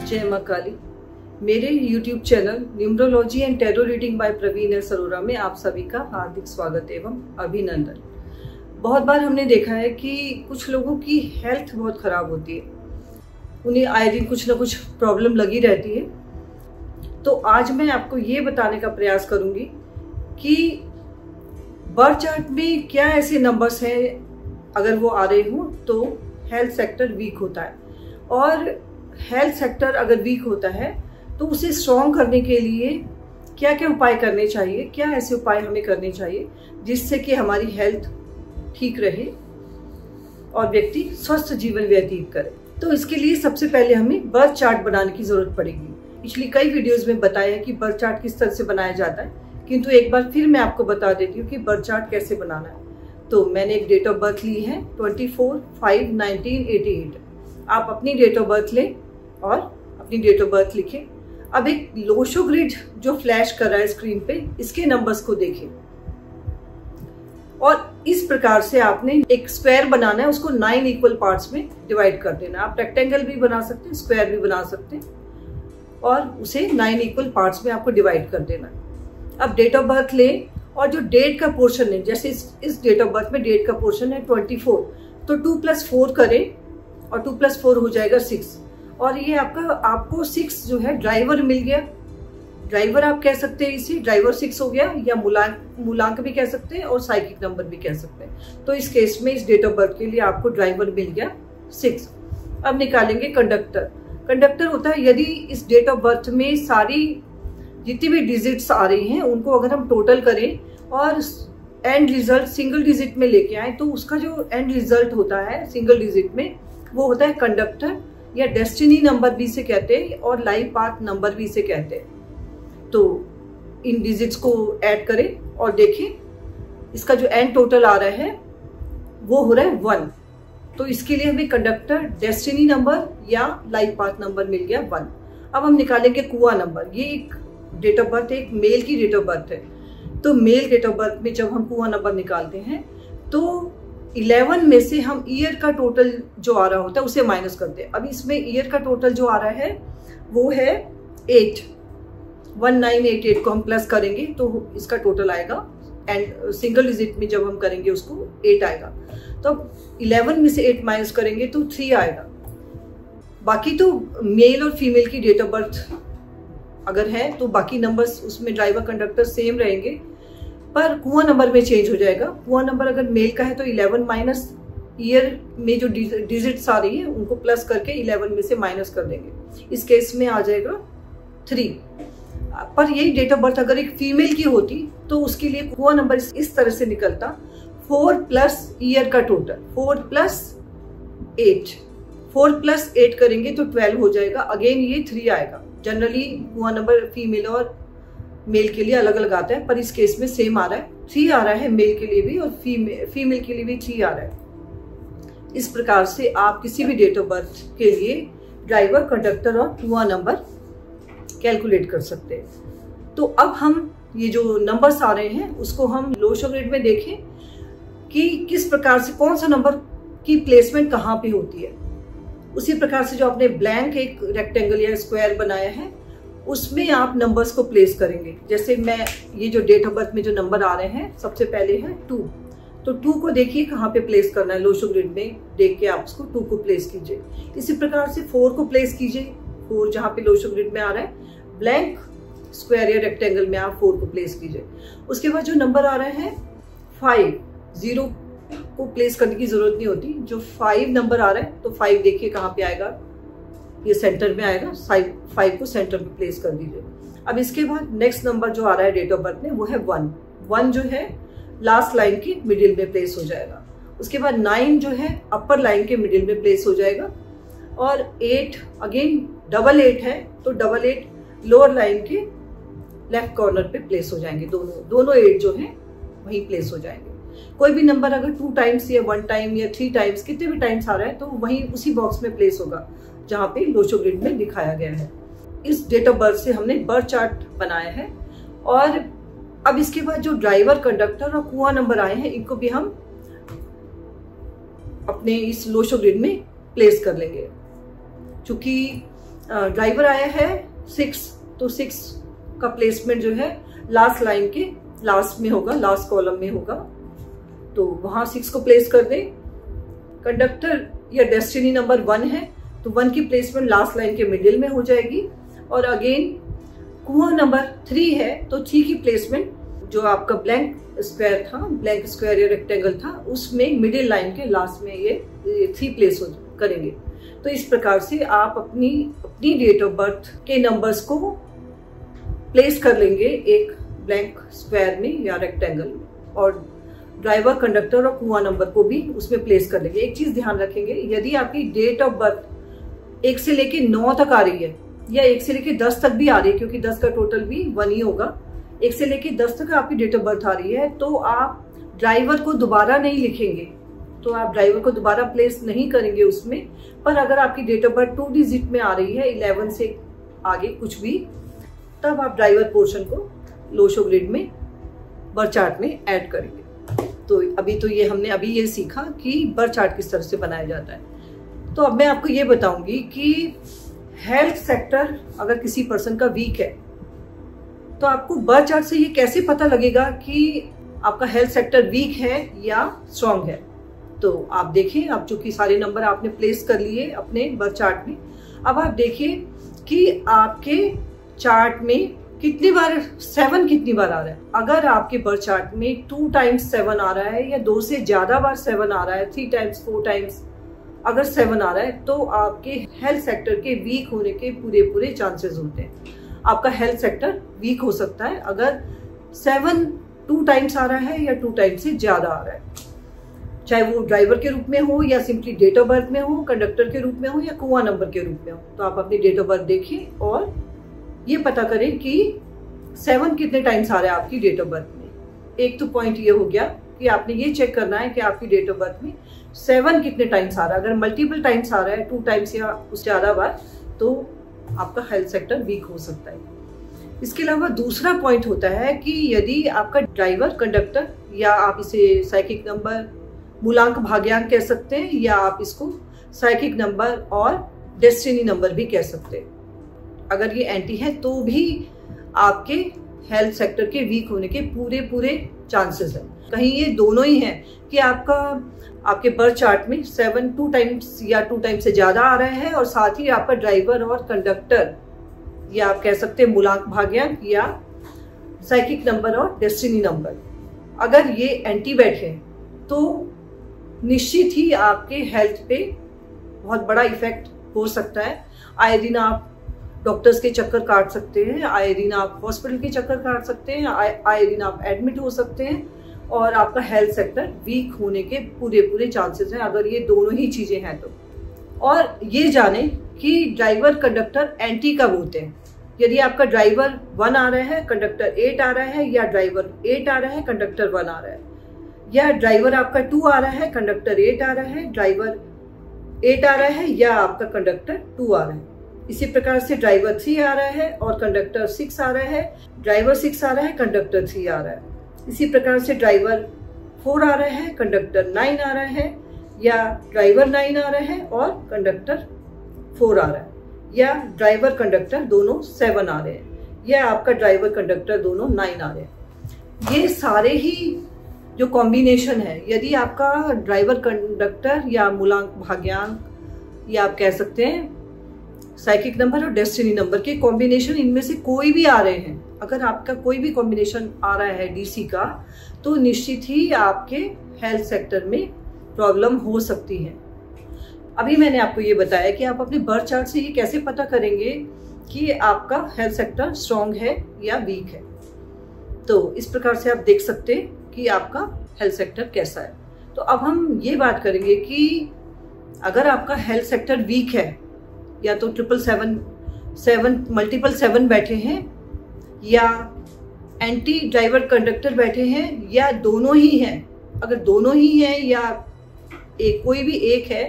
जय मां काली। मेरे YouTube channel numerology and tarot reading by Praveen S Arora में आप सभी का हार्दिक स्वागत एवं अभिनंदन। बहुत बार हमने देखा है कि कुछ लोगों की हेल्थ बहुत खराब होती है, उन्हें आए दिन कुछ ना कुछ प्रॉब्लम लगी रहती है। तो आज मैं आपको ये बताने का प्रयास करूंगी कि बर्थ चार्ट में क्या ऐसे नंबर्स हैं, अगर वो आ रहे हो तो हेल्थ सेक्टर वीक होता है, और हेल्थ सेक्टर अगर वीक होता है तो उसे स्ट्रॉन्ग करने के लिए क्या क्या उपाय करने चाहिए, क्या ऐसे उपाय हमें करने चाहिए जिससे कि हमारी हेल्थ ठीक रहे और व्यक्ति स्वस्थ जीवन व्यतीत करे। तो इसके लिए सबसे पहले हमें बर्थ चार्ट बनाने की जरूरत पड़ेगी। पिछली कई वीडियोस में बताया है कि बर्थ चार्ट किस तरह से बनाया जाता है, किंतु एक बार फिर मैं आपको बता देती हूँ कि बर्थ चार्ट कैसे बनाना है। तो मैंने एक डेट ऑफ बर्थ ली है 24/5/1988। आप अपनी डेट ऑफ बर्थ लें और अपनी डेट ऑफ बर्थ लिखें। अब एक लोशो ग्रिड जो फ्लैश कर रहा है स्क्रीन पे, इसके नंबर्स को देखें और इस प्रकार से आपने एक स्क्वायर बनाना है, उसको 9 इक्वल पार्ट्स में डिवाइड कर देना। आप रेक्टेंगल भी बना सकते हैं, स्क्वायर भी बना सकते हैं, और उसे 9 इक्वल पार्ट्स में आपको डिवाइड कर देना है। अब डेट ऑफ बर्थ लें और जो डेट का पोर्शन है, जैसे इस डेट ऑफ बर्थ में डेट का पोर्शन है 24, तो 2 + 4 करें और 2 + 4 हो जाएगा 6। और ये आपको 6 जो है ड्राइवर मिल गया। ड्राइवर आप कह सकते हैं, इसे ड्राइवर 6 हो गया, या मूलांक भी कह सकते हैं और साइकिक नंबर भी कह सकते हैं। तो इस केस में इस डेट ऑफ बर्थ के लिए आपको ड्राइवर मिल गया 6। अब निकालेंगे कंडक्टर। कंडक्टर होता है यदि इस डेट ऑफ बर्थ में सारी जितनी भी डिजिट्स आ रही हैं उनको अगर हम टोटल करें और एंड रिजल्ट सिंगल डिजिट में लेके आए, तो उसका जो एंड रिजल्ट होता है सिंगल डिजिट में, वो होता है कंडक्टर, या डेस्टिनी नंबर भी इसे कहते हैं और लाइफ पाथ नंबर भी इसे कहते हैं। तो इन डिजिट्स को ऐड करें और देखें, इसका जो एंड टोटल आ रहा है वो हो रहा है 1। तो इसके लिए हमें कंडक्टर, डेस्टिनी नंबर या लाइफ पाथ नंबर मिल गया 1। अब हम निकालेंगे कुआ नंबर। ये एक डेट ऑफ बर्थ है, एक मेल की डेट ऑफ बर्थ है। तो मेल डेट ऑफ बर्थ में जब हम कुआ नंबर निकालते हैं तो 11 में से हम ईयर का टोटल जो आ रहा होता है उसे माइनस करते हैं। अब इसमें ईयर का टोटल जो आ रहा है वो है 8। 1988 को हम प्लस करेंगे तो इसका टोटल आएगा, एंड सिंगल डिजिट में जब हम करेंगे उसको 8 आएगा। तो 11 में से 8 माइनस करेंगे तो 3 आएगा। बाकी तो मेल और फीमेल की डेट ऑफ बर्थ अगर है तो बाकी नंबर्स उसमें ड्राइवर कंडक्टर सेम रहेंगे, पर कुआं नंबर में चेंज हो जाएगा। कुआं नंबर अगर मेल का है तो 11 माइनस ईयर में जो डिजिट्स आ रही है उनको प्लस करके 11 में से माइनस कर देंगे। इस केस में आ जाएगा 3। पर यही डेट ऑफ बर्थ अगर एक फीमेल की होती तो उसके लिए कुआं नंबर इस तरह से निकलता, 4 + ईयर का टोटल, 4 + 8। 4 + 8 करेंगे तो 12 हो जाएगा। अगेन ये 3 आएगा। जनरली कुआं नंबर फीमेल और मेल के लिए अलग अलग आता है, पर इस केस में सेम आ रहा है। 3 आ रहा है मेल के लिए भी और फीमेल के लिए भी 3 आ रहा है। इस प्रकार से आप किसी भी डेट ऑफ बर्थ के लिए ड्राइवर, कंडक्टर और कुआं नंबर कैलकुलेट कर सकते हैं। तो अब हम ये जो नंबर्स आ रहे हैं उसको हम लोशो ग्रिड में देखें कि किस प्रकार से कौन सा नंबर की प्लेसमेंट कहाँ पे होती है। उसी प्रकार से जो आपने ब्लैंक एक रेक्टेंगल या स्क्वायर बनाया है उसमें आप नंबर्स को प्लेस करेंगे। जैसे मैं ये जो डेट ऑफ बर्थ में जो नंबर आ रहे हैं, सबसे पहले है 2। तो 2 को देखिए कहाँ पे प्लेस करना है। लोशो ग्रिड में देख के आप उसको 2 को प्लेस कीजिए। इसी प्रकार से 4 को प्लेस कीजिए। 4 जहाँ पे लोशो ग्रिड में आ रहा है, ब्लैंक स्क्वायर या रेक्टेंगल में आप 4 को प्लेस कीजिए। उसके बाद जो नंबर आ रहा है 5, 0 को प्लेस करने की जरूरत नहीं होती। जो 5 नंबर आ रहा है तो 5 देखिए कहाँ पे आएगा, ये सेंटर में आएगा। 5 को सेंटर में प्लेस कर दीजिए। अब इसके बाद नेक्स्ट नंबर जो आ रहा है डेट ऑफ बर्थ में वो है 1। 1 जो है लास्ट लाइन के मिडिल में प्लेस हो जाएगा। उसके बाद 9 जो है अपर लाइन के मिडिल में प्लेस हो जाएगा, और 8 अगेन 8 है तो 8 लोअर लाइन के लेफ्ट कॉर्नर पे प्लेस हो जाएंगे। दोनों 8 जो है वहीं प्लेस हो जाएंगे। कोई भी नंबर अगर 2 टाइम्स या 1 टाइम या 3 टाइम्स, कितने भी टाइम्स आ रहा है तो वहीं उसी बॉक्स में प्लेस होगा जहां पे लोशो ग्रिड में दिखाया गया है। इस डेट ऑफ बर्थ से हमने बर्थ चार्ट बनाया है। और अब इसके बाद जो ड्राइवर, कंडक्टर और कुआं नंबर आए हैं इनको भी हम अपने इस लोशो ग्रिड में प्लेस कर लेंगे। चूंकि ड्राइवर आया है 6, तो 6 का प्लेसमेंट जो है लास्ट लाइन के लास्ट में होगा, लास्ट कॉलम में होगा, तो वहां 6 को प्लेस कर दे। कंडक्टर या डेस्टिनी नंबर 1 है तो 1 की प्लेसमेंट लास्ट लाइन के मिडिल में हो जाएगी। और अगेन कुआं नंबर 3 है तो 3 की प्लेसमेंट जो आपका ब्लैंक स्क्वायर या रेक्टेंगल था उसमें मिडिल लाइन के लास्ट में ये 3 प्लेस करेंगे। तो इस प्रकार से आप अपनी डेट ऑफ बर्थ के नंबर्स को प्लेस कर लेंगे एक ब्लैंक स्क्वायर में या रेक्टेंगल में, और ड्राइवर, कंडक्टर और कुआं नंबर को भी उसमें प्लेस कर लेंगे। एक चीज ध्यान रखेंगे, यदि आपकी डेट ऑफ बर्थ 1 से लेके 9 तक आ रही है या 1 से लेके 10 तक भी आ रही है, क्योंकि 10 का टोटल भी 1 ही होगा, 1 से लेके 10 तक आपकी डेट ऑफ बर्थ आ रही है, तो आप ड्राइवर को दोबारा नहीं लिखेंगे, तो आप ड्राइवर को दोबारा प्लेस नहीं करेंगे उसमें। पर अगर आपकी डेट ऑफ बर्थ 2 डिजिट में आ रही है, 11 से आगे कुछ भी, तब आप ड्राइवर पोर्शन को लो शो ग्रिड में बर्थ चार्ट में ऐड करेंगे। तो हमने अभी ये सीखा कि बर्थ चार्ट किस तरह से बनाया जाता है। तो अब मैं आपको ये बताऊंगी कि हेल्थ सेक्टर अगर किसी पर्सन का वीक है तो आपको बर्थ चार्ट से ये कैसे पता लगेगा कि आपका हेल्थ सेक्टर वीक है या स्ट्रांग है। तो आप देखिए, अब चूंकि सारे नंबर आपने प्लेस कर लिए अपने बर्थ चार्ट में, अब आप देखिए कि आपके चार्ट में कितनी बार 7 कितनी बार आ रहा है। अगर आपके बर्थ चार्ट में 2 टाइम्स 7 आ रहा है या 2 से ज्यादा बार 7 आ रहा है, 3 टाइम्स 4 टाइम्स अगर 7 आ रहा है, तो आपके हेल्थ सेक्टर के वीक होने के पूरे चांसेस होते हैं। आपका हेल्थ सेक्टर वीक हो सकता है अगर 7 2 टाइम्स आ रहा है या 2 टाइम्स से ज्यादा आ रहा है, चाहे वो ड्राइवर के रूप में हो या सिंपली डेट ऑफ बर्थ में हो, कंडक्टर के रूप में हो या कुआं नंबर के रूप में हो। तो आप अपनी डेट ऑफ बर्थ देखें और ये पता करें कि 7 कितने टाइम्स आ रहा है आपकी डेट ऑफ बर्थ में। एक तो पॉइंट ये हो गया कि आपने ये चेक करना है कि आपकी डेट ऑफ बर्थ में 7 कितने टाइम्स आ रहा है। अगर मल्टीपल टाइम्स आ रहा है, 2 टाइम्स या उससे ज्यादा बार, तो आपका हेल्थ सेक्टर वीक हो सकता है। इसके अलावा दूसरा पॉइंट होता है कि यदि आपका ड्राइवर, कंडक्टर, या आप इसे साइकिक नंबर, मूलांक भाग्यांक कह सकते हैं, या आप इसको साइकिक नंबर और डेस्टिनी नंबर भी कह सकते हैं, अगर ये एंटी है तो भी आपके हेल्थ सेक्टर के वीक होने के पूरे चांसेस हैं। कहीं ये दोनों ही हैं कि आपके बर्थ चार्ट में 7 2 टाइम्स या 2 टाइम्स से ज्यादा आ रहा है, और साथ ही आपका ड्राइवर और कंडक्टर, या आप कह सकते हैं मूलांक भाग्यांक या साइकिक नंबर और डेस्टिनी नंबर, अगर ये एंटी बैठे तो निश्चित ही आपके हेल्थ पे बहुत बड़ा इफेक्ट हो सकता है। आए दिन आप डॉक्टर्स के चक्कर काट सकते हैं, आए दिन आप हॉस्पिटल के चक्कर काट सकते हैं, आए दिन आप एडमिट हो सकते हैं, और आपका हेल्थ सेक्टर वीक होने के पूरे चांसेस हैं अगर ये दोनों ही चीजें हैं तो। और ये जाने कि ड्राइवर, कंडक्टर एंटी कब होते हैं। यदि आपका ड्राइवर 1 आ रहा है, कंडक्टर 8 आ रहा है, या ड्राइवर 8 आ रहा है, कंडक्टर 1 आ रहा है, या ड्राइवर आपका 2 आ रहा है, कंडक्टर 8 आ रहा है, ड्राइवर 8 आ रहा है, या आपका कंडक्टर 2 आ रहा है। इसी प्रकार से ड्राइवर 3 आ रहा है और कंडक्टर 6 आ रहा है, ड्राइवर 6 आ रहा है, कंडक्टर 3 आ रहा है। इसी प्रकार से ड्राइवर 4 आ रहा है, कंडक्टर 9 आ रहा है, या ड्राइवर 9 आ रहा है और कंडक्टर 4 आ रहा है, या ड्राइवर कंडक्टर दोनों 7 आ रहे हैं, या आपका ड्राइवर कंडक्टर दोनों 9 आ रहे हैं। ये सारे ही जो कॉम्बिनेशन है, यदि आपका ड्राइवर, कंडक्टर या मूलांक भाग्यांक, या आप कह सकते हैं साइकिक नंबर और डेस्टिनी नंबर के कॉम्बिनेशन, इनमें से कोई भी आ रहे हैं, अगर आपका कोई भी कॉम्बिनेशन आ रहा है डीसी का, तो निश्चित ही आपके हेल्थ सेक्टर में प्रॉब्लम हो सकती है। अभी मैंने आपको ये बताया कि आप अपने बर्थ चार्ट से ये कैसे पता करेंगे कि आपका हेल्थ सेक्टर स्ट्रांग है या वीक है। तो इस प्रकार से आप देख सकते हैं कि आपका हेल्थ सेक्टर कैसा है। तो अब हम ये बात करेंगे कि अगर आपका हेल्थ सेक्टर वीक है, या तो 777 मल्टीपल 7 बैठे हैं, या एंटी ड्राइवर कंडक्टर बैठे हैं, या दोनों ही हैं। अगर दोनों ही हैं या कोई भी एक है,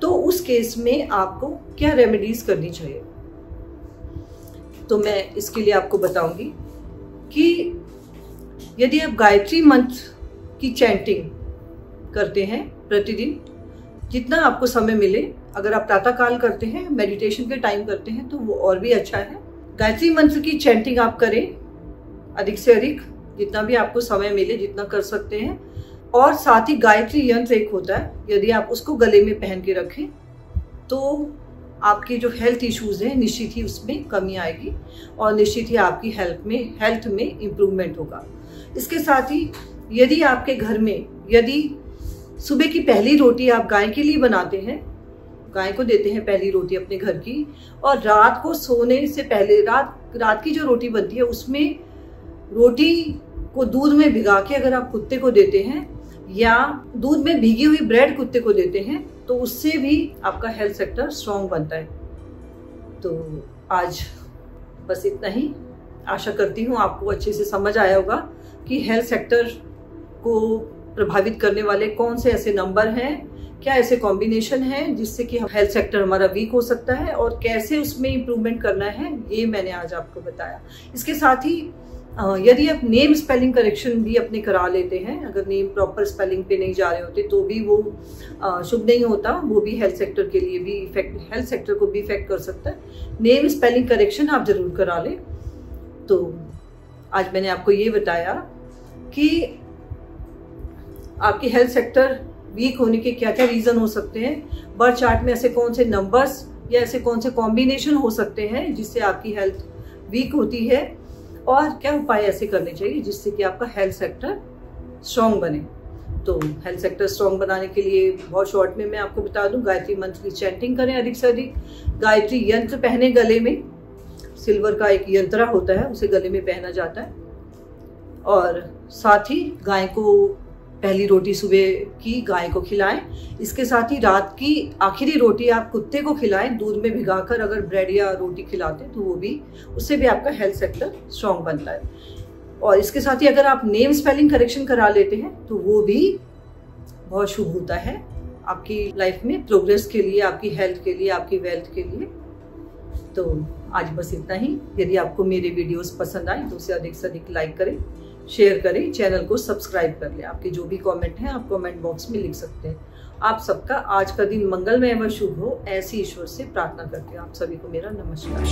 तो उस केस में आपको क्या रेमेडीज करनी चाहिए। तो मैं इसके लिए आपको बताऊंगी कि यदि आप गायत्री मंत्र की चैंटिंग करते हैं प्रतिदिन, जितना आपको समय मिले, अगर आप प्रातः काल करते हैं, मेडिटेशन के टाइम करते हैं तो वो और भी अच्छा है। गायत्री मंत्र की चैंटिंग आप करें अधिक से अधिक, जितना भी आपको समय मिले, जितना कर सकते हैं। और साथ ही गायत्री यंत्र एक होता है, यदि आप उसको गले में पहन के रखें तो आपके जो हेल्थ इश्यूज हैं निश्चित ही उसमें कमी आएगी और निश्चित ही आपकी हेल्थ में इम्प्रूवमेंट होगा। इसके साथ ही यदि आपके घर में यदि सुबह की पहली रोटी आप गाय के लिए बनाते हैं, गाय को देते हैं पहली रोटी अपने घर की, और रात को सोने से पहले रात की जो रोटी बनती है उसमें रोटी को दूध में भिगा के अगर आप कुत्ते को देते हैं या दूध में भीगी हुई ब्रेड कुत्ते को देते हैं तो उससे भी आपका हेल्थ सेक्टर स्ट्रॉन्ग बनता है। तो आज बस इतना ही। आशा करती हूँ आपको अच्छे से समझ आया होगा कि हेल्थ सेक्टर को प्रभावित करने वाले कौन से ऐसे नंबर हैं, क्या ऐसे कॉम्बिनेशन हैं जिससे कि हेल्थ सेक्टर हमारा वीक हो सकता है और कैसे उसमें इम्प्रूवमेंट करना है, ये मैंने आज आपको बताया। इसके साथ ही यदि आप नेम स्पेलिंग करेक्शन भी अपने करा लेते हैं, अगर नेम प्रॉपर स्पेलिंग पे नहीं जा रहे होते तो भी वो शुभ नहीं होता, वो भी हेल्थ सेक्टर के लिए भी हेल्थ सेक्टर को भी इफेक्ट कर सकता है। नेम स्पेलिंग करेक्शन आप जरूर करा लें। तो आज मैंने आपको ये बताया कि आपकी हेल्थ सेक्टर वीक होने के क्या क्या रीजन हो सकते हैं, बर्थ चार्ट में ऐसे कौन से नंबर्स या ऐसे कौन से कॉम्बिनेशन हो सकते हैं जिससे आपकी हेल्थ वीक होती है, और क्या उपाय ऐसे करने चाहिए जिससे कि आपका हेल्थ सेक्टर स्ट्रॉन्ग बने। तो हेल्थ सेक्टर स्ट्रॉन्ग बनाने के लिए बहुत शॉर्ट में मैं आपको बता दूं, गायत्री मंत्र की चैंटिंग करें अधिक से अधिक, गायत्री यंत्र पहने गले में, सिल्वर का एक यंत्रा होता है उसे गले में पहना जाता है, और साथ ही गाय को पहली रोटी सुबह की गाय को खिलाएं। इसके साथ ही रात की आखिरी रोटी आप कुत्ते को खिलाएं, दूध में भिगाकर अगर ब्रेड या रोटी खिलाते हैं तो वो भी, उससे भी आपका हेल्थ सेक्टर स्ट्रॉन्ग बनता है। और इसके साथ ही अगर आप नेम स्पेलिंग करेक्शन करा लेते हैं तो वो भी बहुत शुभ होता है आपकी लाइफ में, प्रोग्रेस के लिए, आपकी हेल्थ के लिए, आपकी वेल्थ के लिए। तो आज बस इतना ही। यदि आपको मेरे वीडियोस पसंद आए तो उसे अधिक से अधिक लाइक करें, शेयर करें, चैनल को सब्सक्राइब कर लें। आपके जो भी कमेंट हैं आप कमेंट बॉक्स में लिख सकते हैं। आप सबका आज का दिन मंगलमय व शुभ हो, ऐसी ईश्वर से प्रार्थना करते हैं। आप सभी को मेरा नमस्कार।